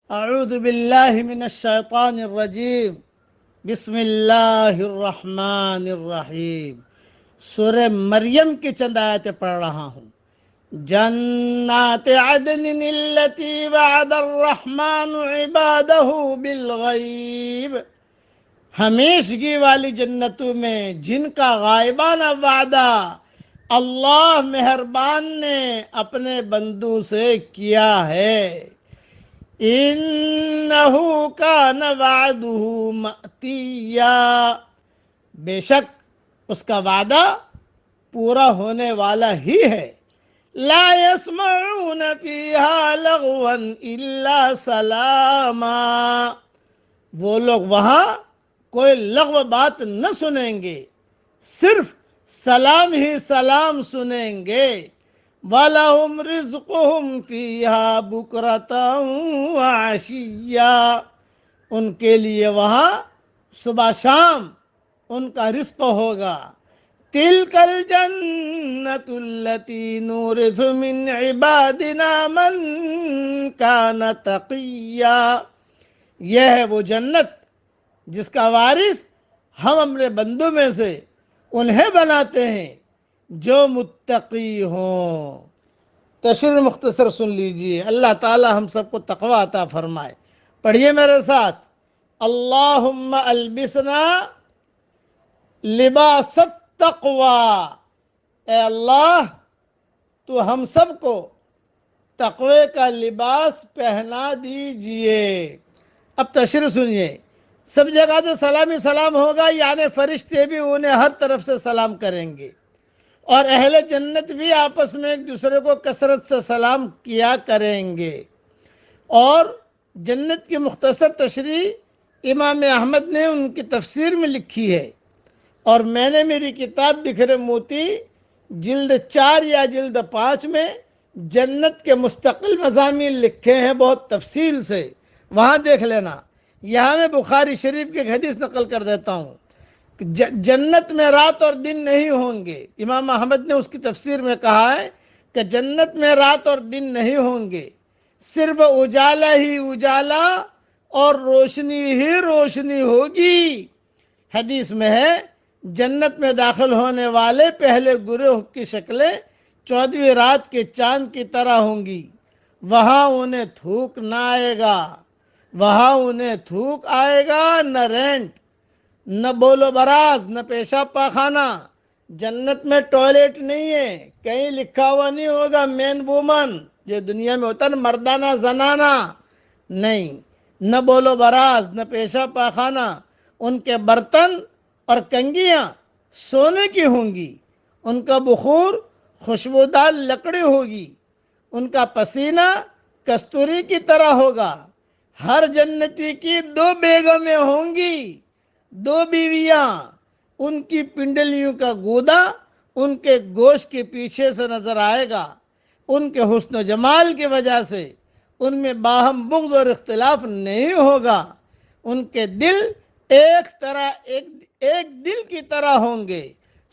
اعوذ باللہ من الشیطان الرجیم، بسم اللہ الرحمن الرحیم۔ سورہ مریم کی چند آیتیں پڑھ رہا ہوں۔ جنات عدن التي وعد الرحمن عبادہ بالغیب، ہمیشگی والی جنتوں میں جن کا غائبانہ وعدہ اللہ مہربان نے اپنے بندوں سے کیا ہے۔ انہو کان وعدہ مأتیا، بے شک اس کا وعدہ پورا ہونے والا ہی ہے۔ لا يسمعون فیہا لغوا الا سلاما، وہ لوگ وہاں کوئی لغو بات نہ سنیں گے، صرف سلام ہی سلام سنیں گے۔ وَلَهُمْ رِزْقُهُمْ فِيهَا بُكْرَةً وَعَشِيًّا، ان کے لیے وہاں صبح شام ان کا رزق ہوگا۔ تِلْكَ الْجَنَّةُ الَّتِي نُورِثُ مِنْ عِبَادِنَا مَنْ كَانَ تَقِيًّا، یہ ہے وہ جنت جس کا وارث ہم اپنے بندوں میں سے انہیں بناتے ہیں جو متقی ہوں۔ تشریح مختصر سن لیجئے۔ اللہ تعالی ہم سب کو تقوی عطا فرمائے۔ پڑھیے میرے ساتھ، اللہم البسنا لباس التقوی، اے اللہ تو ہم سب کو تقوی کا لباس پہنا دیجئے۔ اب تشریح سنیے۔ سب جگہ تو سلامی سلام ہوگا، یعنی فرشتے بھی انہیں ہر طرف سے سلام کریں گے، اور اہل جنت بھی آپس میں ایک دوسرے کو کثرت سے سلام کیا کریں گے۔ اور جنت کی مختصر تشریح امام احمد نے ان کی تفسیر میں لکھی ہے، اور میں نے میری کتاب بکھرے موتی جلد 4 یا جلد 5 میں جنت کے مستقل مضامین لکھے ہیں بہت تفصیل سے، وہاں دیکھ لینا۔ یہاں میں بخاری شریف کی ایک حدیث نقل کر دیتا ہوں کہ جنت میں رات اور دن نہیں ہوں گے۔ امام احمد نے اس کی تفسیر میں کہا ہے کہ جنت میں رات اور دن نہیں ہوں گے، صرف اجالا ہی اجالا اور روشنی ہی روشنی ہوگی۔ حدیث میں ہے، جنت میں داخل ہونے والے پہلے گروہ کی شکلیں 14ویں رات کے چاند کی طرح ہوں گی۔ وہاں انہیں تھوک نہ آئے گا، وہاں انہیں تھوک آئے گا نہ رینٹ، نہ بولو براز، نہ پیشاب پاخانہ۔ جنت میں ٹوائلٹ نہیں ہے، کہیں لکھا ہوا نہیں ہوگا مین وومن، یہ دنیا میں ہوتا ہے نا مردانہ زنانہ، نہیں، نہ بولو براز، نہ پیشاب پاخانہ۔ ان کے برتن اور کنگیاں سونے کی ہوں گی، ان کا بخور خوشبودار لکڑی ہوگی، ان کا پسینہ کستوری کی طرح ہوگا۔ ہر جنتی کی 2 بیگمیں ہوں گی، 2 بیویاں، ان کی پنڈلیوں کا گودا ان کے گوشت کے پیچھے سے نظر آئے گا۔ ان کے حسن و جمال کی وجہ سے ان میں باہم بغض اور اختلاف نہیں ہوگا۔ ان کے دل ایک دل کی طرح ہوں گے،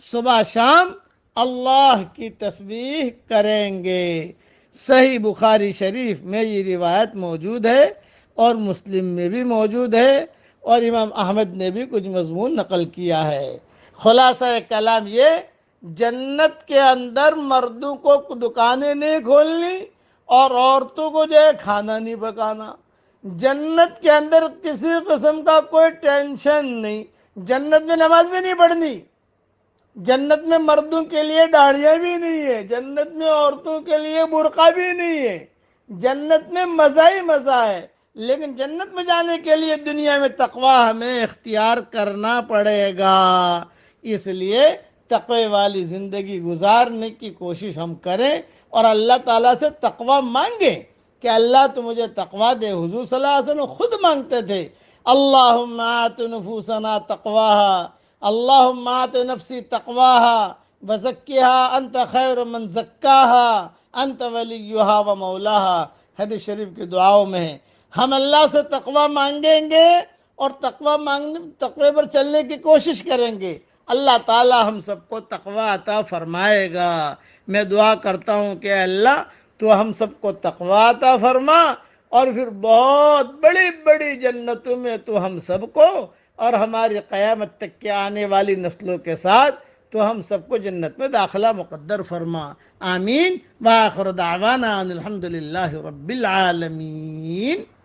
صبح شام اللہ کی تسبیح کریں گے۔ صحیح بخاری شریف میں یہ روایت موجود ہے، اور مسلم میں بھی موجود ہے، اور امام احمد نے بھی کچھ مضمون نقل کیا ہے۔ خلاصہ کلام یہ، جنت کے اندر مردوں کو دکانیں نہیں کھولنی اور عورتوں کو جو ہے کھانا نہیں پکانا۔ جنت کے اندر کسی قسم کا کوئی ٹینشن نہیں۔ جنت میں نماز بھی نہیں پڑھنی، جنت میں مردوں کے لیے داڑھیاں بھی نہیں ہے، جنت میں عورتوں کے لیے برقع بھی نہیں ہے۔ جنت میں مزہ ہی مزہ ہے، لیکن جنت میں جانے کے لیے دنیا میں تقوی ہمیں اختیار کرنا پڑے گا۔ اس لیے تقوی والی زندگی گزارنے کی کوشش ہم کریں، اور اللہ تعالیٰ سے تقوی مانگیں کہ اللہ تو مجھے تقوی دے۔ حضور صلی اللہ علیہ وسلم خود مانگتے تھے، اللہم آت نفوسنا تقواہا، اللہم آت نفسی تقواہا وزکیہا انت خیر من زکاہا انت ولیہا و مولاہا، حدیث شریف کی دعاؤں میں ہے۔ ہم اللہ سے تقوی مانگیں گے اور تقوی پر چلنے کی کوشش کریں گے، اللہ تعالی ہم سب کو تقوی عطا فرمائے گا۔ میں دعا کرتا ہوں کہ اللہ تو ہم سب کو تقوی عطا فرما، اور پھر بہت بڑی بڑی جنتوں میں تو ہم سب کو اور ہماری قیامت تک کے آنے والی نسلوں کے ساتھ تو ہم سب کو جنت میں داخلہ مقدر فرما. آمین. وآخر دعوانا ان الحمد للہ رب العالمین.